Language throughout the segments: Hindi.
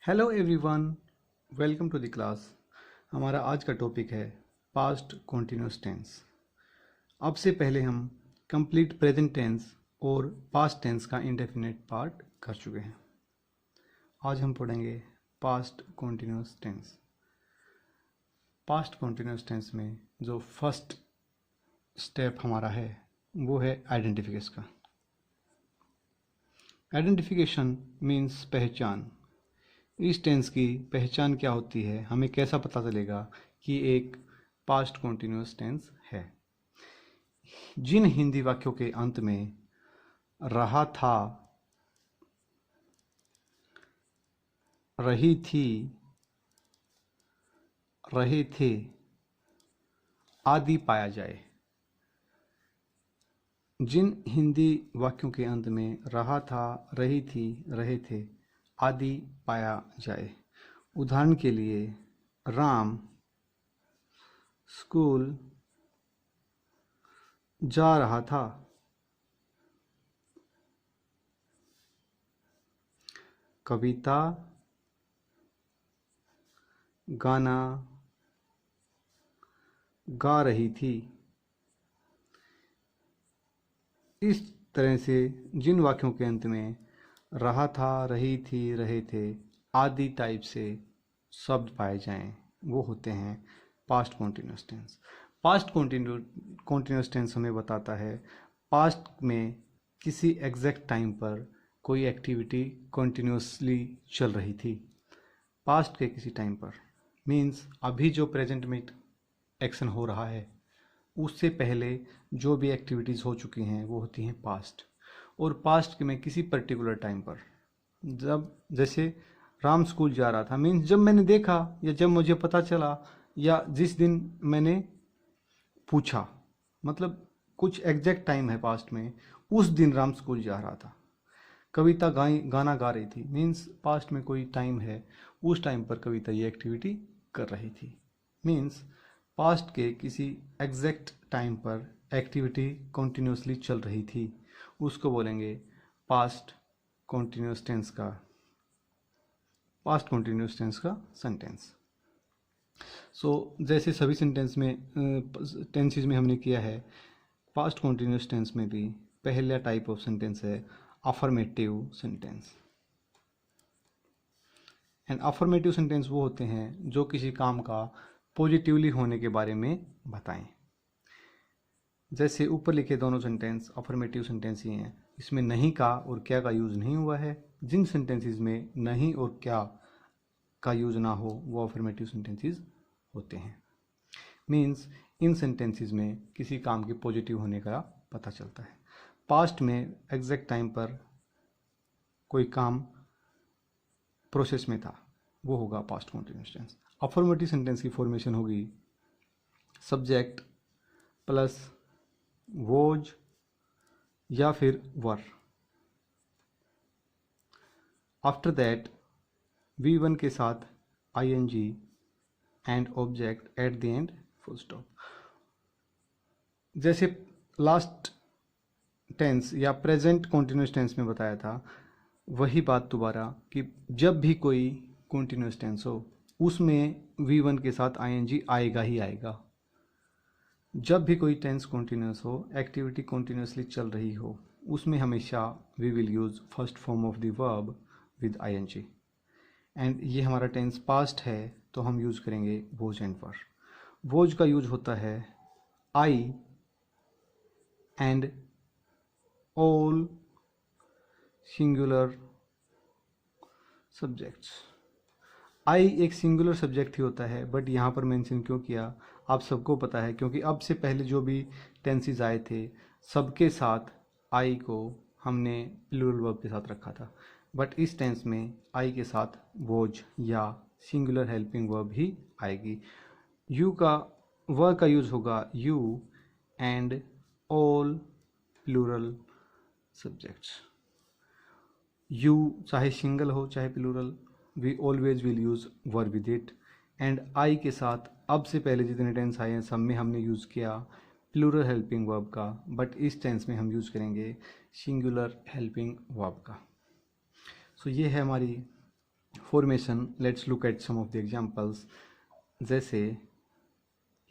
Hello everyone, welcome to the class. हमारा आज का टॉपिक है पास्ट कॉन्टिन्यूस टेंस। अब से पहले हम कंप्लीट प्रेजेंट टेंस और पास्ट टेंस का इंडेफिनिट पार्ट कर चुके हैं। आज हम पढ़ेंगे past continuous tense. Past continuous tense में जो फर्स्ट स्टेप हमारा है वो है आइडेंटिफिकेशन का। आइडेंटिफिकेशन मीन्स पहचान। इस टेंस की पहचान क्या होती है, हमें कैसा पता चलेगा कि एक पास्ट कॉन्टिन्यूस टेंस है। जिन हिंदी वाक्यों के अंत में रहा था, रही थी, रहे थे आदि पाया जाए। जिन हिंदी वाक्यों के अंत में रहा था, रही थी, रहे थे आदि पाया जाए। उदाहरण के लिए राम स्कूल जा रहा था। कविता गाना गा रही थी। इस तरह से जिन वाक्यों के अंत में रहा था, रही थी, रहे थे आदि टाइप से शब्द पाए जाएं, वो होते हैं past continuous tense. Past continuous tense हमें बताता है पास्ट में किसी एग्जैक्ट टाइम पर कोई एक्टिविटी कॉन्टिन्यूसली चल रही थी। पास्ट के किसी टाइम पर मीन्स अभी जो प्रेजेंट में एक्शन हो रहा है उससे पहले जो भी एक्टिविटीज़ हो चुकी हैं वो होती हैं पास्ट। और पास्ट में किसी पर्टिकुलर टाइम पर, जब जैसे राम स्कूल जा रहा था मीन्स जब मैंने देखा या जब मुझे पता चला या जिस दिन मैंने पूछा, मतलब कुछ एग्जैक्ट टाइम है पास्ट में, उस दिन राम स्कूल जा रहा था। कविता गाना गा रही थी मीन्स पास्ट में कोई टाइम है, उस टाइम पर कविता ये एक्टिविटी कर रही थी। मीन्स पास्ट के किसी एग्जैक्ट टाइम पर एक्टिविटी कॉन्टिन्यूसली चल रही थी, उसको बोलेंगे पास्ट कॉन्टिन्यूस टेंस का सेंटेंस। सो जैसे सभी सेंटेंस में टेंसेस में हमने किया है, पास्ट कॉन्टिन्यूस टेंस में भी पहला टाइप ऑफ सेंटेंस है affirmative sentence. And affirmative sentence वो होते हैं जो किसी काम का पॉजिटिवली होने के बारे में बताएं। जैसे ऊपर लिखे दोनों सेंटेंस अफर्मेटिव सेंटेंस ही हैं, इसमें नहीं का और क्या का यूज़ नहीं हुआ है। जिन सेंटेंसेस में नहीं और क्या का यूज़ ना हो वो अफर्मेटिव सेंटेंसेस होते हैं। मीन्स इन सेंटेंसेस में किसी काम के पॉजिटिव होने का पता चलता है। पास्ट में एग्जैक्ट टाइम पर कोई काम प्रोसेस में था, वो होगा past continuous tense. Affirmative sentence की फॉर्मेशन होगी सब्जेक्ट प्लस वोज या फिर वर। आफ्टर दैट V1 के साथ ing and object at the end full stop. जैसे लास्ट टेंस या प्रेजेंट कॉन्टिन्यूस टेंस में बताया था, वही बात दोबारा कि जब भी कोई कॉन्टिन्यूस टेंस हो उसमें V1 के साथ ing आएगा ही आएगा। जब भी कोई टेंस कॉन्टिन्यूस हो, एक्टिविटी कॉन्टिन्यूसली चल रही हो, उसमें हमेशा we will use first form of the verb with ing। And ये हमारा टेंस पास्ट है तो हम यूज़ करेंगे वोज एंड वर। वोज का यूज होता है I and all singular subjects. I एक सिंगुलर सब्जेक्ट ही होता है, बट यहाँ पर मेंशन क्यों किया आप सबको पता है, क्योंकि अब से पहले जो भी टेंसेस आए थे सबके साथ आई को हमने प्लूरल वर्ब के साथ रखा था, बट इस टेंस में आई के साथ वोज या सिंगुलर हेल्पिंग वर्ब ही आएगी। यू का वर्ब का यूज होगा you and all plural subjects. You चाहे सिंगल हो चाहे plural, we always will use verb with it. And I के साथ अब से पहले जितने टेंस आए हैं सब में हमने यूज़ किया प्लूरल हेल्पिंग वर्ब का, बट इस टेंस में हम यूज़ करेंगे सिंगुलर हेल्पिंग वर्ब का। सो ये है हमारी formation, let's look at some of the examples. जैसे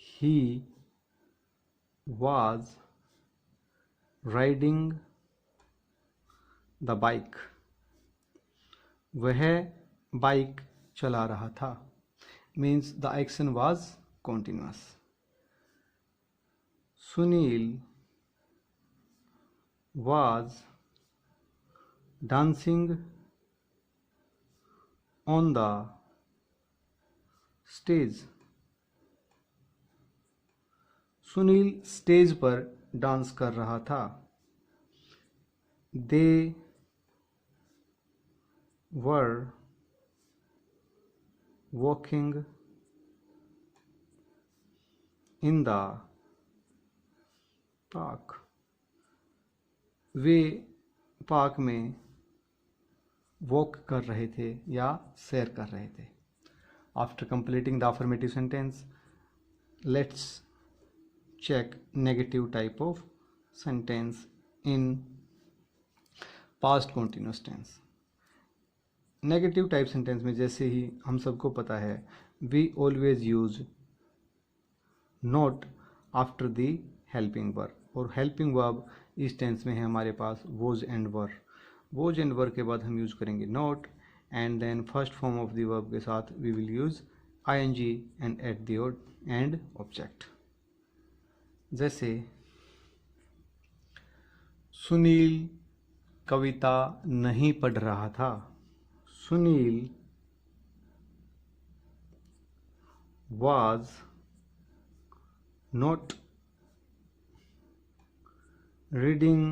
he was riding the bike, वह बाइक चला रहा था, means the action was continuous. Sunil was dancing on the stage. Sunil stage पर डांस कर रहा था. They were walking in the park. Way park में वॉक कर रहे थे या सैर कर रहे थे. After completing the affirmative sentence, let's check negative type of sentence in past continuous tense. Negative type sentence में जैसे ही हम सबको पता है, we always use not after the helping verb, और हेल्पिंग वर्ब इस टेंस में है हमारे पास was and were. Was and were के बाद हम यूज करेंगे not, and then first form of the verb के साथ we will use ING and at the end object. जैसे सुनील कविता नहीं पढ़ रहा था. Sunil was not reading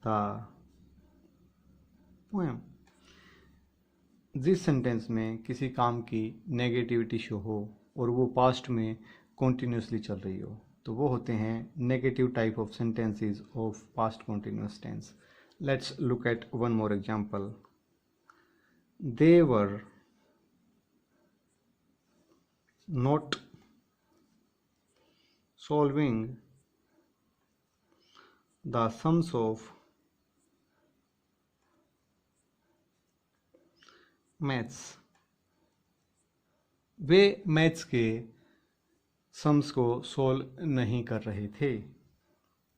the poem. जिस सेंटेंस में किसी काम की नेगेटिविटी शो हो और वो पास्ट में कॉन्टिन्यूसली चल रही हो, तो वो होते हैं negative type of sentences of past continuous tense. Let's look at one more example. They were not solving the sums of maths. वे मैथ्स के सम्स को सॉल्व नहीं कर रहे थे.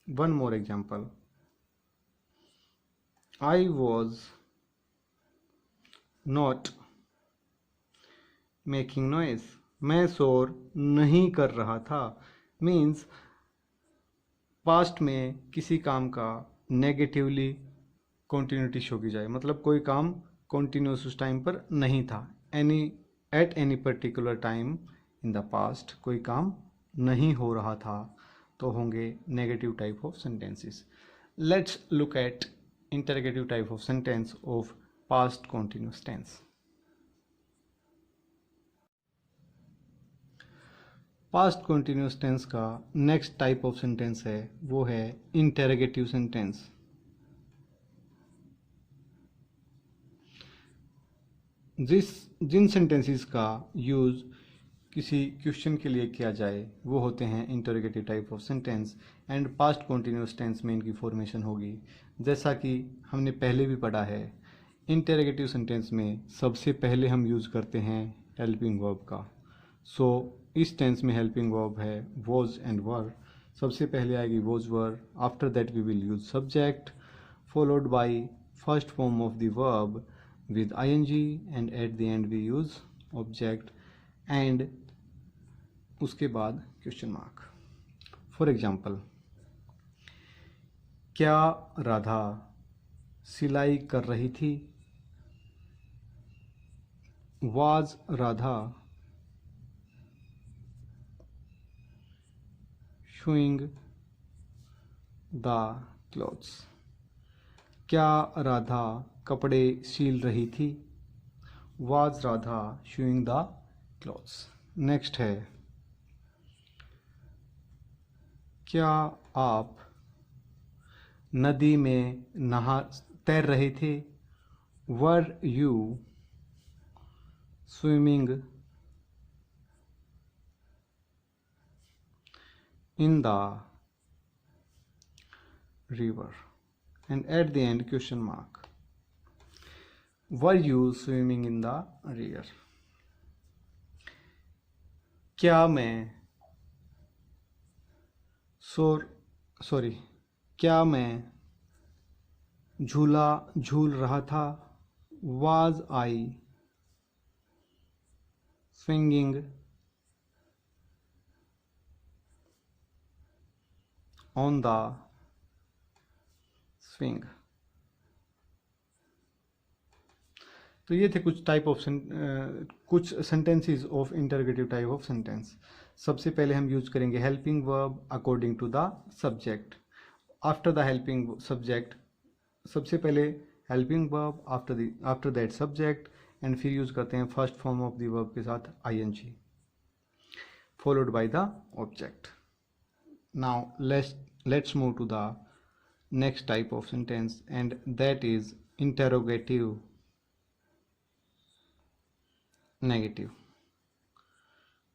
One more example. I was not making noise. मैं शोर नहीं कर रहा था. मीन्स पास्ट में किसी काम का नेगेटिवली कॉन्टिन्यूटी शो की जाए, मतलब कोई काम कॉन्टिन्यूस उस टाइम पर नहीं था. At any particular time in the past कोई काम नहीं हो रहा था, तो होंगे negative type of sentences. Let's look at interrogative type of sentence of past continuous tense. Past continuous टेंस का नेक्स्ट टाइप ऑफ सेंटेंस है, वो है इंटरोगेटिव सेंटेंस. जिन सेंटेंसेस का यूज किसी क्वेश्चन के लिए किया जाए वो होते हैं interrogative type of sentence, and past continuous tense में इनकी फॉर्मेशन होगी. जैसा कि हमने पहले भी पढ़ा है, इंटरोगेटिव सेंटेंस में सबसे पहले हम यूज़ करते हैं हेल्पिंग वर्ब का. सो इस टेंस में हेल्पिंग वर्ब है वॉज एंड वर. सबसे पहले आएगी was were. After that we will use subject followed by first form of the verb with ing, and at the end we use object, and उसके बाद क्वेश्चन मार्क. फॉर एग्जाम्पल, क्या राधा सिलाई कर रही थी? Was Radha showing the clothes? क्या राधा कपड़े सील रही थी? Was Radha showing the clothes? Next है, क्या आप नदी में तैर रहे थे? Were you swimming in the river? And at the end question mark. Were you swimming in the river? क्या मैं सॉरी क्या मैं झूला झूल रहा था? Was I swinging on the swing? तो ये थे कुछ sentences of interrogative type of sentence. सबसे पहले हम यूज करेंगे helping verb according to the subject. After the helping subject, सबसे पहले helping verb, after that subject, and फिर यूज करते हैं first form of the verb के साथ ing followed by the object. Now let's move to the next type of sentence and that is interrogative negative.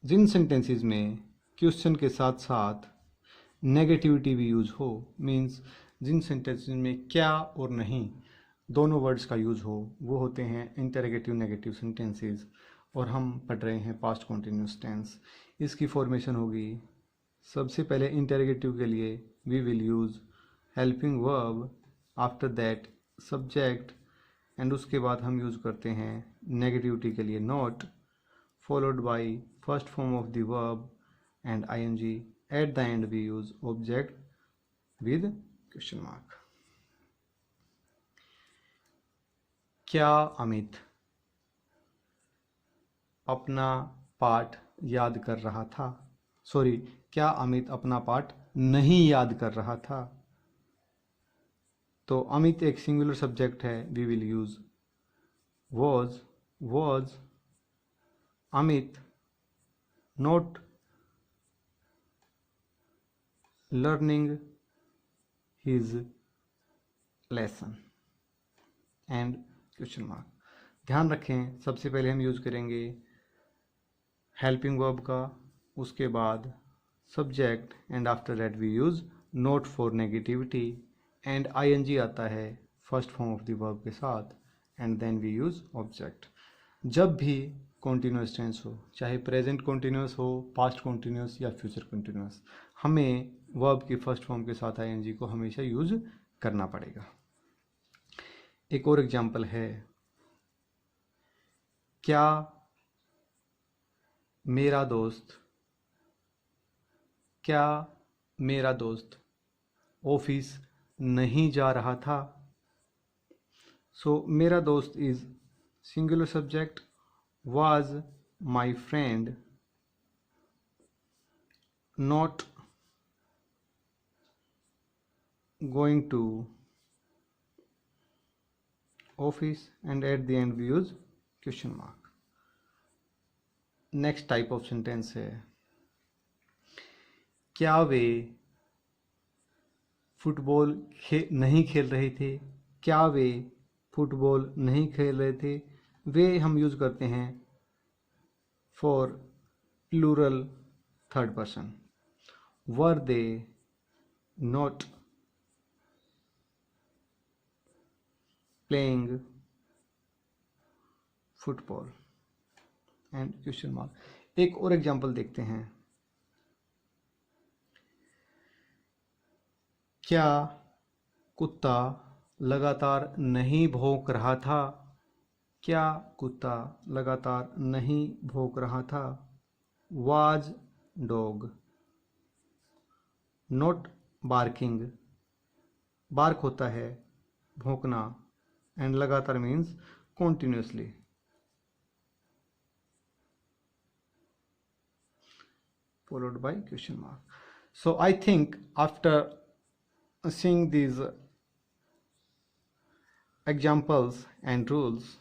जिन सेंटेंसेस में क्वेश्चन के साथ साथ नेगेटिविटी भी यूज हो, मीन्स जिन सेंटेंसेस में क्या और नहीं दोनों वर्ड्स का यूज हो, वो होते हैं इंटरोगेटिव नेगेटिव सेंटेंसेस। और हम पढ़ रहे हैं पास्ट कॉन्टिन्यूस टेंस। इसकी फॉर्मेशन होगी, सबसे पहले इंटरोगेटिव के लिए we will use helping verb, after that subject, and उसके बाद हम यूज करते हैं नेगेटिविटी के लिए not, followed by first form of the verb and ing। At the end we use object with question mark. क्या अमित अपना पाठ याद कर रहा था? सॉरी, क्या अमित अपना पाठ नहीं याद कर रहा था? तो अमित एक सिंगुलर सब्जेक्ट है, we will use was Amit not learning his lesson and question mark. ध्यान रखें, सबसे पहले हम यूज करेंगे हेल्पिंग वर्ब का, उसके बाद subject, and after that we use not for negativity, and ing आता है first form of the verb के साथ, and then we use object. जब भी कॉन्टिन्यूस टेंस हो, चाहे प्रेजेंट कॉन्टिन्यूस हो, पास्ट कॉन्टिन्यूस या फ्यूचर कॉन्टिन्यूस, हमें वर्ब की फर्स्ट फॉर्म के साथ ing को हमेशा यूज करना पड़ेगा। एक और एग्जाम्पल है, क्या मेरा दोस्त ऑफिस नहीं जा रहा था? सो मेरा दोस्त is singular subject, was my friend not going to office, and at the end we use question mark. Next type of sentence है, क्या वे फुटबॉल नहीं खेल रहे थे? क्या वे फुटबॉल नहीं खेल रहे थे? वे हम यूज करते हैं for plural third person. Were they not playing football and question mark. एक और एग्जाम्पल देखते हैं, क्या कुत्ता लगातार नहीं भौंक रहा था? क्या कुत्ता लगातार नहीं भौंक रहा था? Was dog not barking? Bark होता है भौंकना, एंड लगातार means continuously. Followed by question mark. So I think after seeing these examples and rules,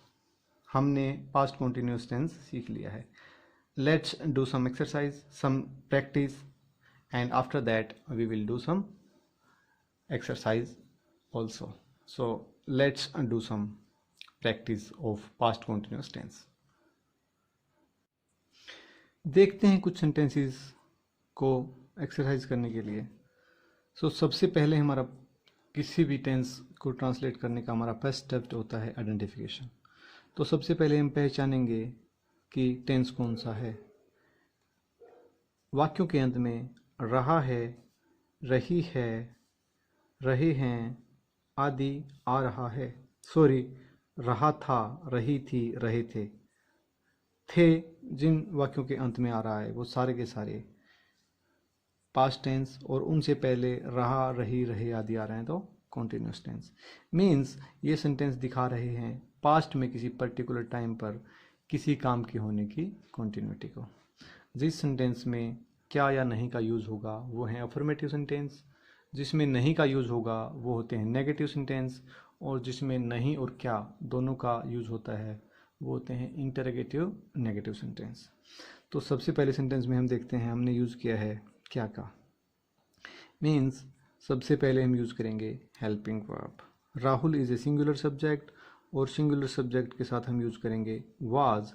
हमने past continuous tense सीख लिया है. Let's do some exercise, some practice, and after that we will do some exercise also. So let's do some practice of past continuous tense. देखते हैं कुछ सेंटेंसेस को एक्सरसाइज करने के लिए। सो सबसे पहले हमारा किसी भी टेंस को ट्रांसलेट करने का हमारा फर्स्ट स्टेप होता है आइडेंटिफिकेशन। तो सबसे पहले हम पहचानेंगे कि टेंस कौन सा है। वाक्यों के अंत में रहा है, रही है, रहे हैं आदि आ रहा है। सॉरी, रहा था, रही थी, रहे थे जिन वाक्यों के अंत में आ रहा है वो सारे के सारे पास्ट टेंस, और उनसे पहले रहा, रही, रहे आदि आ रहे हैं तो कॉन्टिन्यूस टेंस। मीन्स ये सेंटेंस दिखा रहे हैं पास्ट में किसी पर्टिकुलर टाइम पर किसी काम की होने की कॉन्टिन्यूटी को। जिस सेंटेंस में क्या या नहीं का यूज़ होगा वो है अफर्मेटिव सेंटेंस, जिसमें नहीं का यूज़ होगा वो होते हैं नेगेटिव सेंटेंस, और जिसमें नहीं और क्या दोनों का यूज़ होता है वो होते हैं इंटरोगेटिव नेगेटिव सेंटेंस। तो सबसे पहले सेंटेंस में हम देखते हैं हमने यूज़ किया है क्या का। मीन्स सबसे पहले हम यूज़ करेंगे helping verb. Rahul is a singular subject, और सिंगुलर सब्जेक्ट के साथ हम यूज़ करेंगे वाज।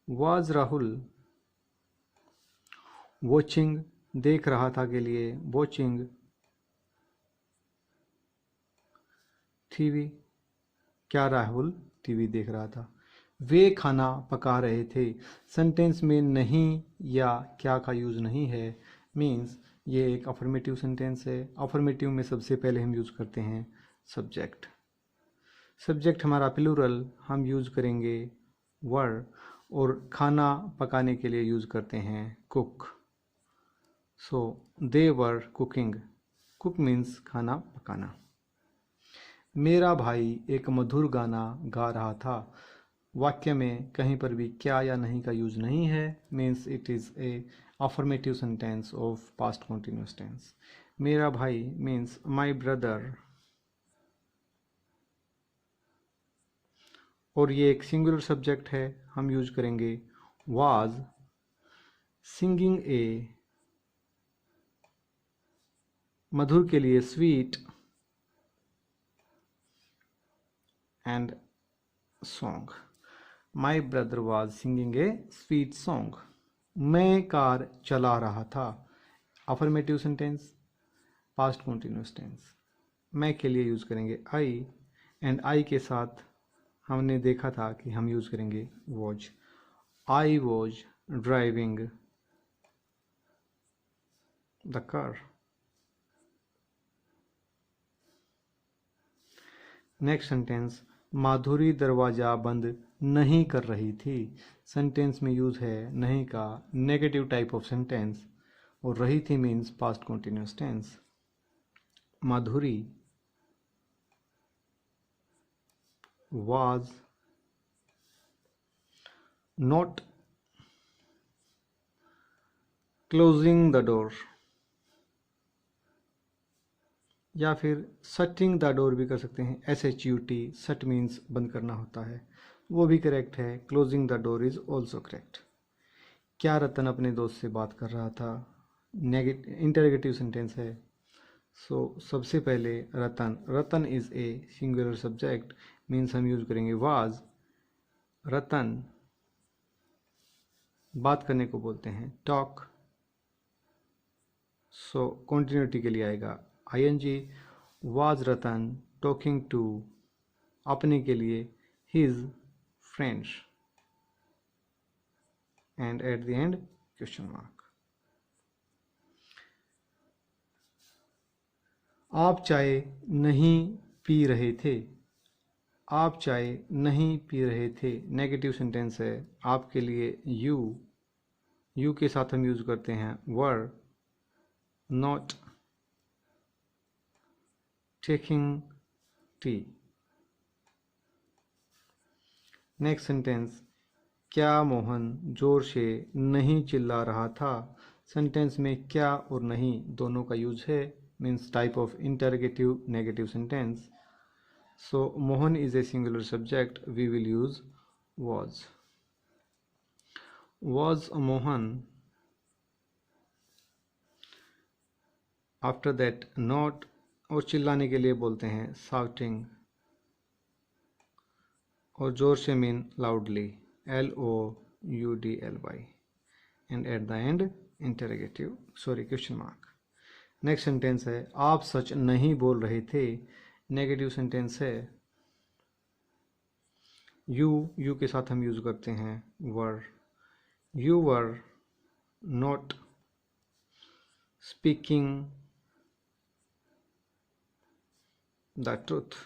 वाज राहुल वॉचिंग, देख रहा था के लिए वॉचिंग टीवी। क्या राहुल टीवी देख रहा था? वे खाना पका रहे थे। सेंटेंस में नहीं या क्या का यूज़ नहीं है। मीन्स ये एक अफर्मेटिव सेंटेंस है। अफर्मेटिव में सबसे पहले हम यूज़ करते हैं सब्जेक्ट। सब्जेक्ट हमारा प्लूरल, हम यूज़ करेंगे वर, और खाना पकाने के लिए यूज़ करते हैं कुक। सो दे वर कुकिंग। कुक मीन्स खाना पकाना। मेरा भाई एक मधुर गाना गा रहा था। वाक्य में कहीं पर भी क्या या नहीं का यूज नहीं है। Means it is a affirmative sentence of past continuous tense. मेरा भाई मीन्स माई ब्रदर, और ये एक सिंगुलर सब्जेक्ट है, हम यूज करेंगे वाज। सिंगिंग ए, मधुर के लिए sweet, and song. My brother was singing a sweet song. मैं कार चला रहा था। Affirmative sentence, past continuous tense. मैं के लिए यूज़ करेंगे आई, एंड आई के साथ हमने देखा था कि हम यूज़ करेंगे was. I was driving the car. Next sentence, Madhuri दरवाज़ा बंद नहीं कर रही थी। सेंटेंस में यूज़ है नहीं का, नेगेटिव टाइप ऑफ सेंटेंस, और रही थी means past continuous tense. Madhuri was not closing the door, या फिर shutting the door भी कर सकते हैं। SHUT, shut means बंद करना होता है, वो भी करेक्ट है। closing the door is also correct। क्या रतन अपने दोस्त से बात कर रहा था? इंटरोगेटिव सेंटेंस है। सो सबसे पहले Ratan, Ratan is a singular subject, means हम यूज करेंगे वाज। रतन बात करने को बोलते हैं टॉक। सो कॉन्टिन्यूटी के लिए आएगा ING। Was Ratan talking to, अपने के लिए his friends, and at the end question mark. आप चाय नहीं पी रहे थे। आप चाय नहीं पी रहे थे नेगेटिव सेंटेंस है। आपके लिए यू के साथ हम यूज करते हैं were. Not taking tea. Next sentence, क्या मोहन जोर से नहीं चिल्ला रहा था। सेंटेंस में क्या और नहीं दोनों का यूज है, means type of interrogative negative sentence. So Mohan is a singular subject, we will use was। was Mohan. After that not, और चिल्लाने के लिए बोलते हैं shouting, और जोर से mean loudly LOUDLY, and at the and interrogative question mark. Next sentence है आप सच नहीं बोल रहे थे, नेगेटिव सेंटेंस है। यू के साथ हम यूज़ करते हैं were. You were not speaking the truth.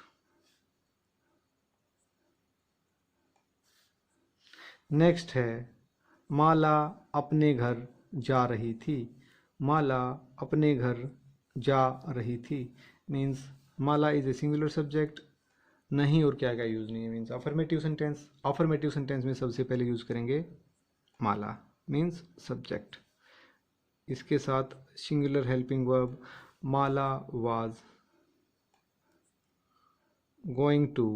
Next है माला अपने घर जा रही थी। माला अपने घर जा रही थी means Mala is a singular subject, नहीं और क्या क्या यूज़ नहीं है means affirmative sentence. Affirmative sentence में सबसे पहले यूज़ करेंगे माला मीन्स सब्जेक्ट। इसके साथ singular helping verb Mala was going to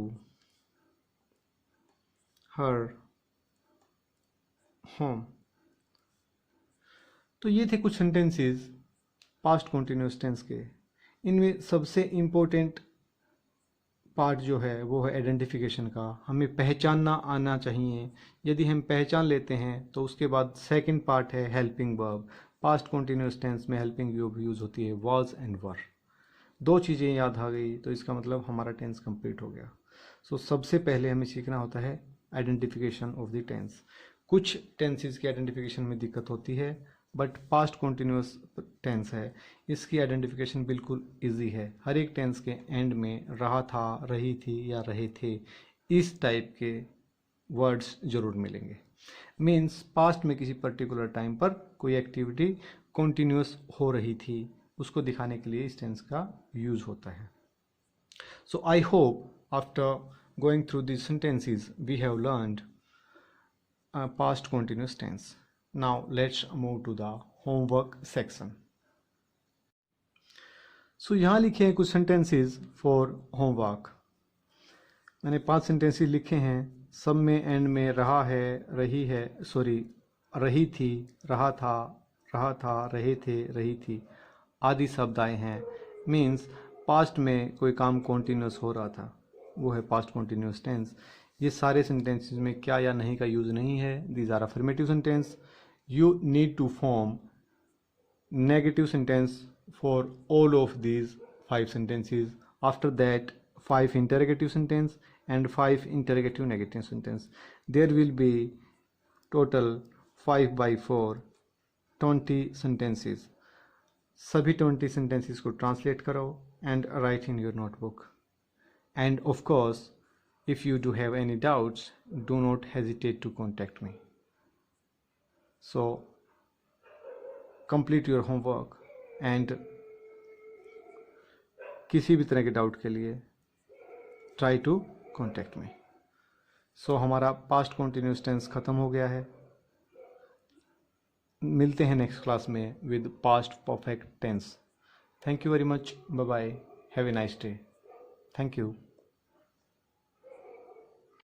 her home. तो ये थे कुछ सेंटेंसेस पास्ट कॉन्टिन्यूस टेंस के। इनमें सबसे इम्पोर्टेंट पार्ट जो है वो है आइडेंटिफिकेशन का। हमें पहचानना आना चाहिए। यदि हम पहचान लेते हैं तो उसके बाद सेकंड पार्ट है helping verb. Past continuous tense में हेल्पिंग वर्ब यूज़ होती है वाज एंड वर। दो चीज़ें याद आ गई तो इसका मतलब हमारा टेंस कंप्लीट हो गया। सो सबसे पहले हमें सीखना होता है आइडेंटिफिकेशन ऑफ द टेंस। कुछ टेंसेस की आइडेंटिफिकेशन में दिक्कत होती है बट पास्ट कॉन्टिन्यूस टेंस है, इसकी आइडेंटिफिकेशन बिल्कुल इजी है। हर एक टेंस के एंड में रहा था, रही थी या रहे थे इस टाइप के वर्ड्स जरूर मिलेंगे। मीन्स पास्ट में किसी पर्टिकुलर टाइम पर कोई एक्टिविटी कॉन्टिन्यूस हो रही थी, उसको दिखाने के लिए इस टेंस का यूज होता है। So I hope after going through this sentences we have learned past continuous tense. Now let's move to the homework section. So यहाँ लिखे हैं कुछ sentences for homework. मैंने 5 sentences लिखे हैं, सब में एंड में रहा है, रही है, सॉरी रही थी, रहा था, रहे थे, रही थी आदि शब्द आए हैं। मीन्स पास्ट में कोई काम कॉन्टिन्यूस हो रहा था, वो है पास्ट कॉन्टिन्यूस टेंस। ये सारे सेंटेंसेस में क्या या नहीं का यूज़ नहीं है। These are affirmative sentence. You need to form negative sentence for all of these 5 sentences. After that 5 interrogative sentence and 5 interrogative negative sentence. There will be total 5 by 4 20 sentences. सभी 20 sentences को ट्रांसलेट करो and write in your notebook. And of course, if you do have any doubts, do not hesitate to contact me. So complete your homework and किसी भी तरह के डाउट के लिए try to contact me. So हमारा past continuous tense ख़त्म हो गया है। मिलते हैं नेक्स्ट क्लास में with past perfect tense. Thank you very much. Bye bye. Have a nice day. Thank you.